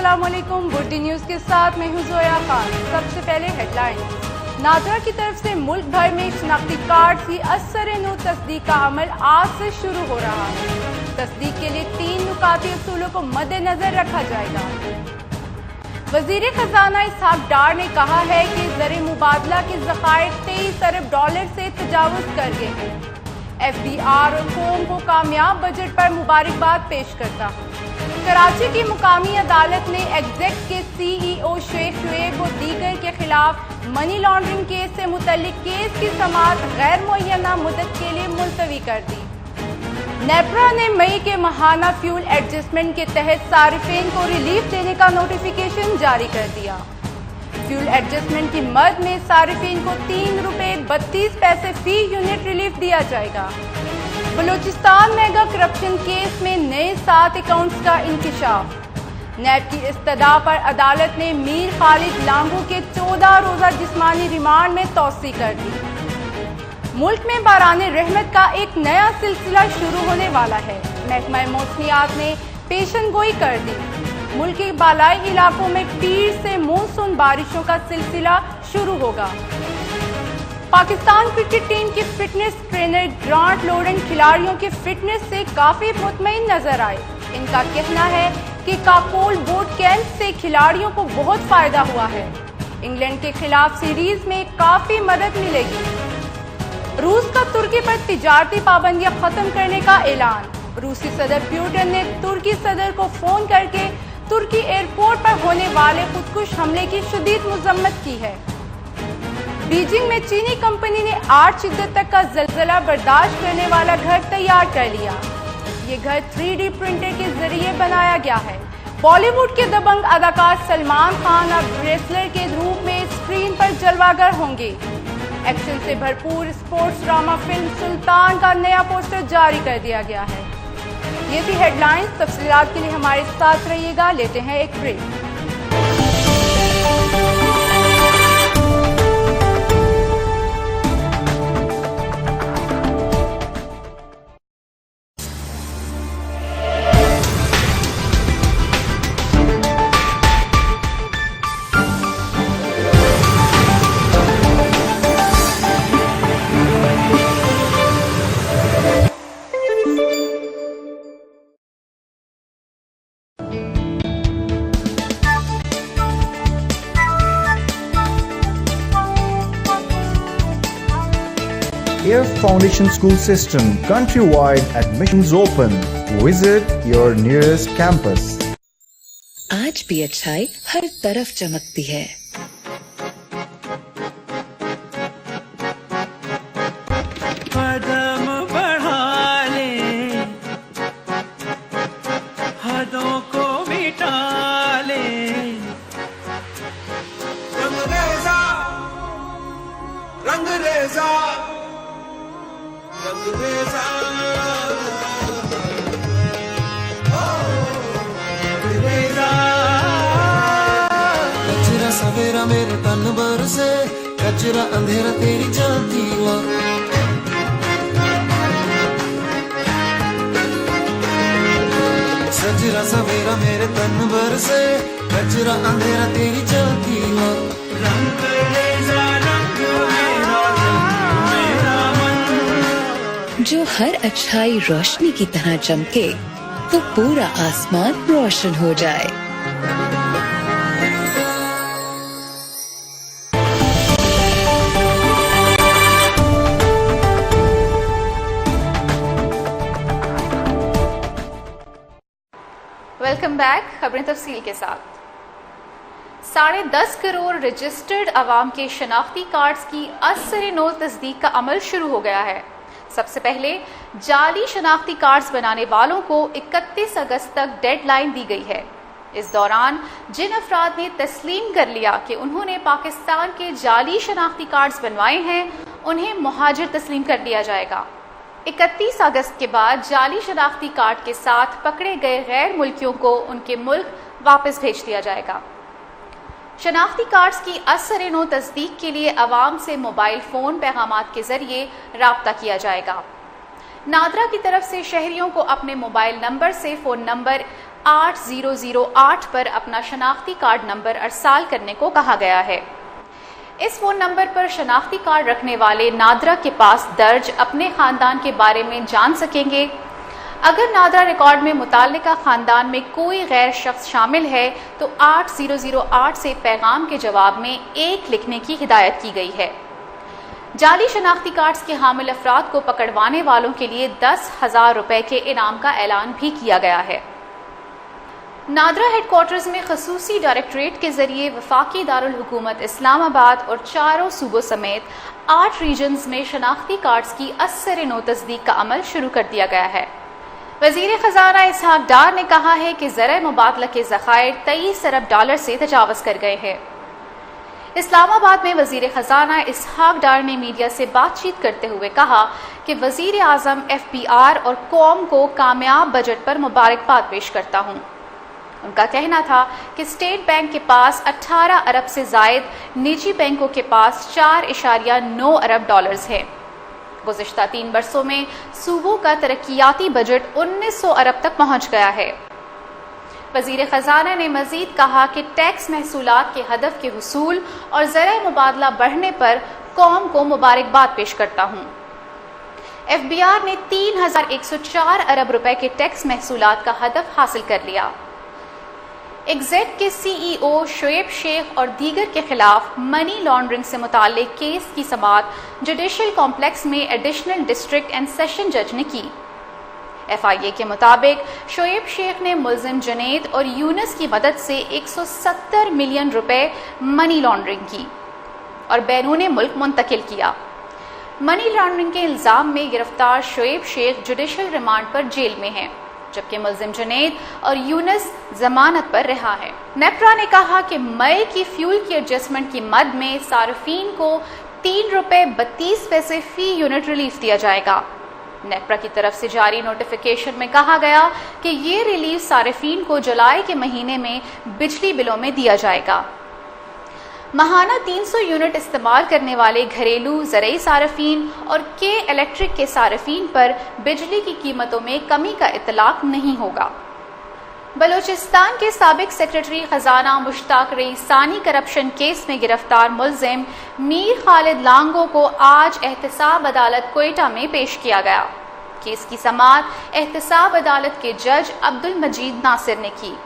अस्सलाम वालेकुम। बुर्डी न्यूज़ के साथ मैं हूं जोया खान। सबसे पहले हेडलाइंस। नादरा की तरफ से मुल्क भर में शनाख्ती कार्ड की असर-ए-नू तस्दीक का अमल आज से शुरू हो रहा है। तस्दीक के लिए 3 नुकाती उसूलों को मद्देनजर रखा जाएगा। वजीर खजाना इसहाक डार ने कहा है कि ज़र मुबादला के ज़खायर 23 अरब डॉलर से तजावुज़ कर गए हैं। FDR और कौम को कामयाब बजट पर मुबारकबाद पेश करता हूँ। कराची की मुकामी अदालत ने एग्जेक्ट के CEO शेख शुएब को दीगर के खिलाफ मनी लॉन्ड्रिंग केस से मुतल्लिक केस की समाअत गैर मुअय्यना मुद्दत के लिए मुलतवी कर दी। नेपरा ने मई के माहाना फ्यूल एडजस्टमेंट के तहत सारिफिन को रिलीफ देने का नोटिफिकेशन जारी कर दिया। फ्यूल एडजस्टमेंट की मद में सारिफिन को ₹3.32 फी यूनिट रिलीफ दिया जाएगा। बलूचिस्तान मेगा करप्शन केस में नए 7 अकाउंट्स का इंकिशाफ। नैब की इस्तदा पर अदालत ने मीर खालिद लांगू के 14 रोजा जिस्मानी रिमांड में तौसी कर दी। मुल्क में बाराने रहमत का एक नया सिलसिला शुरू होने वाला है। महकमा मौसमियात ने पेशन गोई कर दी। मुल्क के बालाई इलाकों में पीर से मानसून बारिशों का सिलसिला शुरू होगा। पाकिस्तान क्रिकेट टीम की फिटनेस ट्रेनर ग्रांट लोरेन खिलाड़ियों की फिटनेस से काफी मुतमईन नजर आए। इनका कहना है कि काकोल बोट कैंप से खिलाड़ियों को बहुत फायदा हुआ है। इंग्लैंड के खिलाफ सीरीज में काफी मदद मिलेगी। रूस का तुर्की पर तिजारती पाबंदियां खत्म करने का ऐलान। रूसी सदर पुतिन ने तुर्की सदर को फोन करके तुर्की एयरपोर्ट पर होने वाले खुदकुश हमले की शदीद मजम्मत की है। बीजिंग में चीनी कंपनी ने 8 शिद्दत तक का जलजला बर्दाश्त करने वाला घर तैयार कर लिया। ये घर 3D प्रिंटर के जरिए बनाया गया है। बॉलीवुड के दबंग अदाकार सलमान खान अब रेसलर के रूप में स्क्रीन पर जलवागर होंगे। एक्शन से भरपूर स्पोर्ट्स ड्रामा फिल्म सुल्तान का नया पोस्टर जारी कर दिया गया है। ये थी हेडलाइंस। तफसीलात के लिए हमारे साथ रहिएगा। लेते हैं एक break. Air Foundation School System, countrywide admissions open. Visit your nearest campus. आज भी अच्छाई हर तरफ चमकती है। कदम बढ़ा ले, हदों को मिटा ले। रंगरेज़ा, रंगरेज़ा, रंगरेज़ा, रंगरेज़ा। कचरा सवेरा मेरे तन भर से, कचरा अंधेरा तेरी जाती और सजरा सवेरा मेरे तन भर से, कचरा अंधेरा तेरी जाती और रंगरेज़ा रंग मेरा रंग मेरा मन। जो हर अच्छाई रोशनी की तरह चमके तो पूरा आसमान रोशन हो जाए। Welcome back. खबरें तफसील के साथ। 10.5 करोड़ रजिस्टर्ड अवाम के शनाख्ती कार्ड्स की असर-ए-नौ तस्दीक का अमल शुरू हो गया है। सबसे पहले जाली शनाख्ती कार्ड्स बनाने वालों को 31 अगस्त तक डेडलाइन दी गई है। इस दौरान जिन अफराद ने तस्लीम कर लिया कि उन्होंने पाकिस्तान के जाली शनाख्ती कार्ड्स बनवाए हैं, उन्हें मुहाजिर तस्लीम कर लिया जाएगा। 31 अगस्त के बाद जाली शनाख्ती कार्ड के साथ पकड़े गए गैर मुल्कियों को उनके मुल्क वापस भेज दिया जाएगा। शनाख्ती कार्ड्स की असर-ए-नौ तस्दीक के लिए अवाम से मोबाइल फ़ोन पैगामात के जरिए राब्ता किया जाएगा। नादरा की तरफ से शहरियों को अपने मोबाइल नंबर से फ़ोन नंबर 8008 पर अपना शनाख्ती कार्ड नंबर अरसाल करने को कहा गया है। इस फोन नंबर पर शनाख्ती कार्ड रखने वाले नादरा के पास दर्ज अपने खानदान के बारे में जान सकेंगे। अगर नादरा रिकॉर्ड में मुताल्लिका खानदान में कोई गैर शख्स शामिल है तो 8008 से पैगाम के जवाब में 1 लिखने की हिदायत की गई है। जाली शनाख्ती कार्ड्स के हामिल अफराद को पकड़वाने वालों के लिए 10,000 रुपए के इनाम का ऐलान भी किया गया है। नादरा हेडक्वार्टर्स में खसूसी डायरेक्टरेट के जरिए वफाकी दारुल हुकूमत इस्लामाबाद और 4 सूबों समेत 8 रीजन्स में शनाख्ती कार्ड्स की असर-ए-नो तस्दीक का अमल शुरू कर दिया गया है। वजीर खजाना इसहाक डार ने कहा है कि ज़र मुबादला के ज़खायर 23 अरब डॉलर से तजावज़ कर गए हैं। इस्लामाबाद में वजीर खजाना इसहाक डार ने मीडिया से बातचीत करते हुए कहा कि वजीर आज़म FBR और कौम को कामयाब बजट पर मुबारकबाद पेश करता हूँ। उनका कहना था कि स्टेट बैंक के पास 18 अरब से जायद, निजी बैंकों के पास 4.9 अरब डॉलर्स हैं। गुज़िश्ता 3 बरसों में सूबों का तरक्कियाती बजट 1900 अरब तक पहुँच गया है। वजीर खजाना ने मजीद कहा कि टैक्स महसूलात के हदफ के हुसूल और ज़र मुबादला बढ़ने पर कौम को मुबारकबाद पेश करता हूँ। FBR ने 3104 अरब रुपए के टैक्स महसूलात का हदफ हासिल कर लिया। एग्जेट के CEO शोएब शेख और दीगर के खिलाफ मनी लॉन्ड्रिंग से मुताल्लिक केस की समाअत जुडिशल कॉम्प्लेक्स में एडिशनल डिस्ट्रिक्ट एंड सेशन जज ने की। FIA के मुताबिक शोएब शेख ने मुल्जिम जुनैद और यूनुस की मदद से 170 मिलियन रुपए मनी लॉन्ड्रिंग की और बैरून मुल्क मुंतकिल किया। मनी लॉन्ड्रिंग के इल्जाम में गिरफ्तार शोएब शेख जुडिशल रिमांड पर जेल में हैं, जबकि मुल्जिम जुनैद और यूनुस जमानत पर रिहा है। नेप्रा ने कहा कि मई की फ्यूल की एडजस्टमेंट की मद में सार्फिन को 3 रुपए 32 पैसे फी यूनिट रिलीफ दिया जाएगा। नेप्रा की तरफ से जारी नोटिफिकेशन में कहा गया कि ये रिलीफ सार्फिन को जुलाई के महीने में बिजली बिलों में दिया जाएगा। माहाना 300 यूनिट इस्तेमाल करने वाले घरेलू ज़रई सार्फिन और के इलेक्ट्रिक के सार्फिन पर बिजली की कीमतों में कमी का इतलाक नहीं होगा। बलूचिस्तान के साबिक सेक्रेटरी खजाना मुश्ताक रईसानी करप्शन केस में गिरफ्तार मुल्जिम मीर खालिद लांगो को आज एहतसाब अदालत क्वेटा में पेश किया गया। केस की समाअत एहतसाब अदालत के जज अब्दुल मजीद नासिर ने की।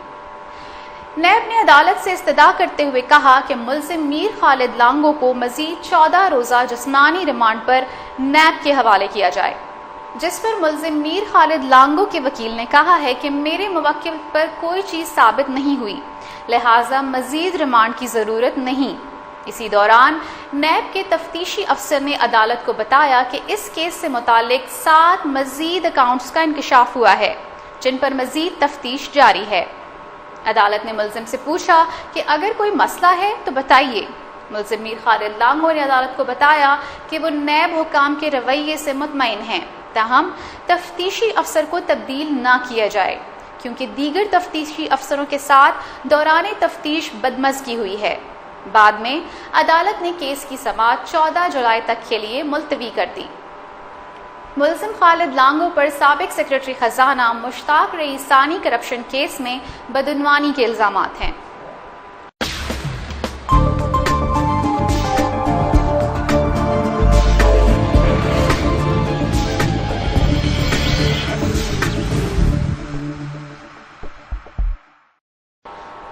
नैब ने अदालत से इस्तदा करते हुए कहा कि मुल्जिम मीर खालिद लांगो को मजीद 14 रोज़ा जिस्मानी रिमांड पर नैब के हवाले किया जाए, जिस पर मुल्जिम मीर खालिद लांगो के वकील ने कहा है कि मेरे मुवक्किल पर कोई चीज़ साबित नहीं हुई, लिहाजा मजीद रिमांड की ज़रूरत नहीं। इसी दौरान नैब के तफ्तीशी अफसर ने अदालत को बताया कि इस केस से मुतालिक 7 मजीद अकाउंट्स का इंकशाफ हुआ है, जिन पर मजीद तफ्तीश जारी है। अदालत ने मुल्जिम से पूछा कि अगर कोई मसला है तो बताइए। मुल्जिम मीर खालिद लांगो ने अदालत को बताया कि वो नैब हुकाम के रवैये से मुतमईन हैं, ताहम तफ्तीशी अफसर को तब्दील ना किया जाए, क्योंकि दीगर तफ्तीशी अफसरों के साथ दौरान तफ्तीश बदमज़गी हुई है। बाद में अदालत ने केस की समाअत 14 जुलाई तक के लिए मुलतवी कर दी। मुल्जिम खालिद लांगो पर साबिक सेक्रेटरी खजाना मुश्ताक रईसानी करप्शन केस में बदउनवानी के इल्जामात हैं।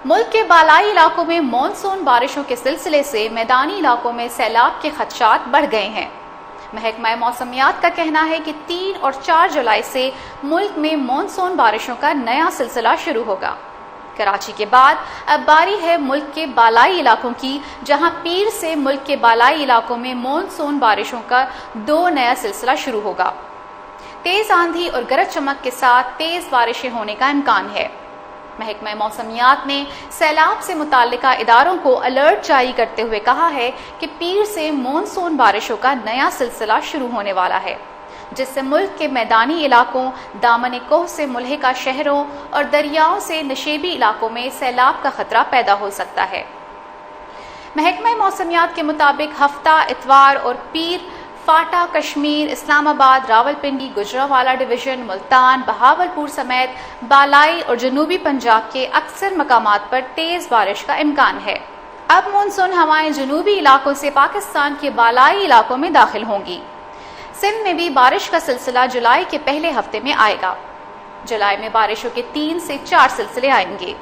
मुल्क के बालाई इलाकों में मॉनसून बारिशों के सिलसिले से मैदानी इलाकों में सैलाब के खदशात बढ़ गए हैं। महकमा मौसमियात का कहना है कि 3 और 4 जुलाई से मुल्क में मॉनसून बारिशों का नया सिलसिला शुरू होगा। कराची के बाद अब बारी है मुल्क के बालाई इलाकों की, जहां पीर से मुल्क के बालाई इलाकों में मॉनसून बारिशों का 2 नया सिलसिला शुरू होगा। तेज आंधी और गरज चमक के साथ तेज बारिशें होने का इम्कान है। महकमा मौसमियात ने सैलाब से मुताल्लिका इदारों को अलर्ट जारी करते हुए कहा है कि पीर से मॉनसून बारिशों का नया सिलसिला शुरू होने वाला है, जिससे मुल्क के मैदानी इलाकों, दामन कोह से मुल्हिका शहरों और दरियाओं से नशेबी इलाकों में सैलाब का खतरा पैदा हो सकता है। महकमा मौसमियात के मुताबिक हफ्ता, इतवार और पीर फाटा, कश्मीर, इस्लामाबाद, रावलपिंडी, गुजरांवाला डिवीजन, मुल्तान, बहावलपुर समेत बालाई और जनूबी पंजाब के अक्सर मकामात पर तेज बारिश का इम्कान है। अब मानसून हवाएं जनूबी इलाकों से पाकिस्तान के बालाई इलाकों में दाखिल होंगी। सिंध में भी बारिश का सिलसिला जुलाई के पहले हफ्ते में आएगा। जुलाई में बारिशों के 3 से 4 सिलसिले आएंगे।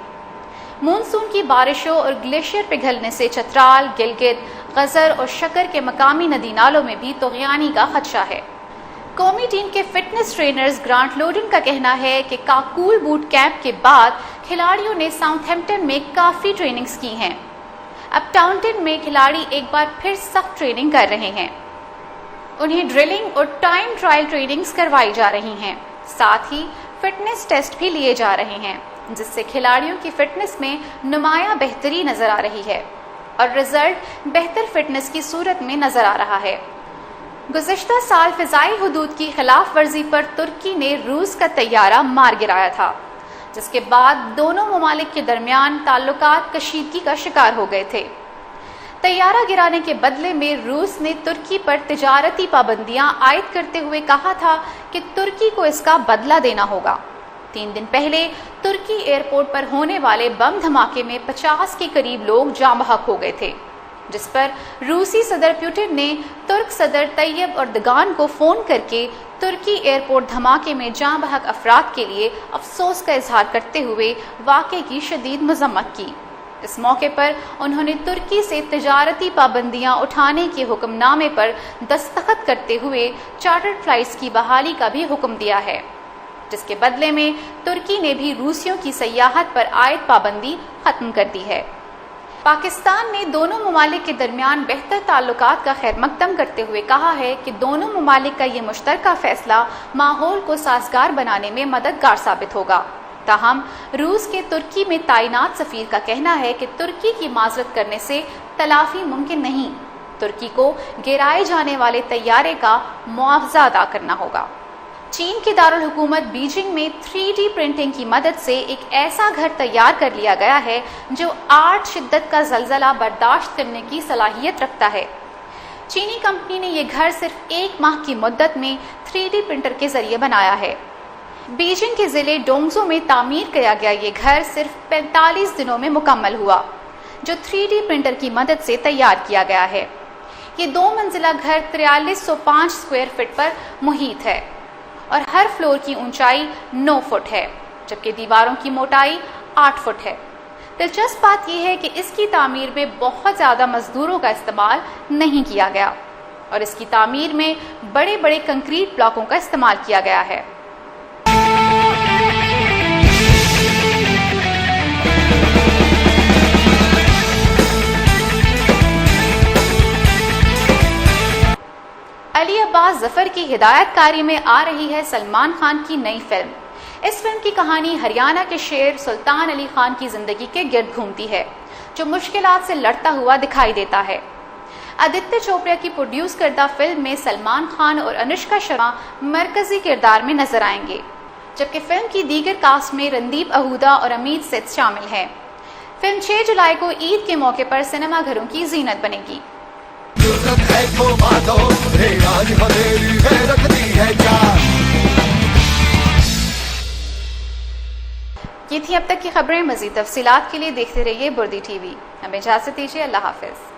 मानसून की बारिशों और ग्लेशियर पिघलने से चतराल, गिलगित, गजर और शक्कर के मकामी नदी नालों में भी तोगयानी का खदशा है। कौमी टीम के फिटनेस ट्रेनर्स ग्रांट लोडन का कहना है कि काकूल बूट कैंप के बाद खिलाड़ियों ने साउथहैम्पटन में काफ़ी ट्रेनिंग्स की हैं। अब टाउनटन में खिलाड़ी एक बार फिर सख्त ट्रेनिंग कर रहे हैं। उन्हें ड्रिलिंग और टाइम ट्रायल ट्रेनिंग्स करवाई जा रही हैं। साथ ही फिटनेस टेस्ट भी लिए जा रहे हैं, जिससे खिलाड़ियों की फिटनेस में नुमाया बेहतरी नजर आ रही है और रिजल्ट बेहतर फिटनेस की सूरत में नजर आ रहा है। गुज़िश्ता साल फ़िज़ाई हुदूद की खिलाफ वर्जी पर तुर्की ने रूस का तैयारा मार गिराया था, जिसके बाद दोनों ममालिक के दरमियान ताल्लुकात कशीदगी का शिकार हो गए थे। तैयारा गिराने के बदले में रूस ने तुर्की पर तिजारती पाबंदियां आयद करते हुए कहा था कि तुर्की को इसका बदला देना होगा। 3 दिन पहले तुर्की एयरपोर्ट पर होने वाले बम धमाके में 50 के करीब लोग जाँ बहक हो गए थे, जिस पर रूसी सदर पुतिन ने तुर्क सदर तैयब एर्दोगान को फ़ोन करके तुर्की एयरपोर्ट धमाके में जाँ बहक अफराद के लिए अफसोस का इजहार करते हुए वाक़े की शदीद मज़म्मत की। इस मौके पर उन्होंने तुर्की से तिजारती पाबंदियां उठाने के हुक्मनामे पर दस्तखत करते हुए चार्टर्ड फ्लाइट्स की बहाली का भी हुक्म दिया है, जिसके बदले में तुर्की ने भी रूसियों की सयाहत पर आयद पाबंदी खत्म कर दी है। पाकिस्तान ने दोनों ममालिक के दरमियान बेहतर ताल्लुकात का खैर मकदम करते हुए कहा है कि दोनों ममालिक का ये मुश्तरका फैसला माहौल को साजगार बनाने में मददगार साबित होगा। ताहम रूस के तुर्की में तैनात सफीर का कहना है कि तुर्की की माजरत करने से तलाफी मुमकिन नहीं, तुर्की को गिराए जाने वाले तैयारे का मुआवजा अदा करना होगा। चीन के दारुल हुकूमत बीजिंग में 3D प्रिंटिंग की मदद से एक ऐसा घर तैयार कर लिया गया है जो 8 शिद्दत का जलजला बर्दाश्त करने की सलाहियत रखता है। चीनी कंपनी ने यह घर सिर्फ 1 माह की मुद्दत में 3D प्रिंटर के जरिए बनाया है। बीजिंग के जिले डोंगजो में तामीर किया गया ये घर सिर्फ 45 दिनों में मुकम्मल हुआ, जो 3D प्रिंटर की मदद से तैयार किया गया है। ये 2 मंजिला घर 4305 स्क्वायर फीट पर मुहित है और हर फ्लोर की ऊंचाई 9 फुट है, जबकि दीवारों की मोटाई 8 फुट है। दिलचस्प बात यह है कि इसकी तामीर में बहुत ज़्यादा मजदूरों का इस्तेमाल नहीं किया गया और इसकी तामीर में बड़े बड़े कंक्रीट ब्लॉकों का इस्तेमाल किया गया है। अली अब्बास जफर की हिदायतकारी में आ रही है सलमान खान की नई फिल्म। इस फिल्म की कहानी हरियाणा के शेर सुल्तान अली खान की जिंदगी के गिर्द घूमती है, जो मुश्किलात से लड़ता हुआ दिखाई देता है। आदित्य चोपड़ा की प्रोड्यूस करदा फिल्म में सलमान खान और अनुष्का शर्मा मरकजी किरदार में नजर आएंगे, जबकि फिल्म की दीगर कास्ट में रणदीप आहूजा और अमित सेठ शामिल हैं। फिल्म 6 जुलाई को ईद के मौके पर सिनेमाघरों की जीनत बनेगी। ये थी अब तक की खबरें। मजीद तफसीलात के लिए देखते रहिए बुर्दी टीवी। हमें इजाजत दीजिए। अल्लाह हाफिज।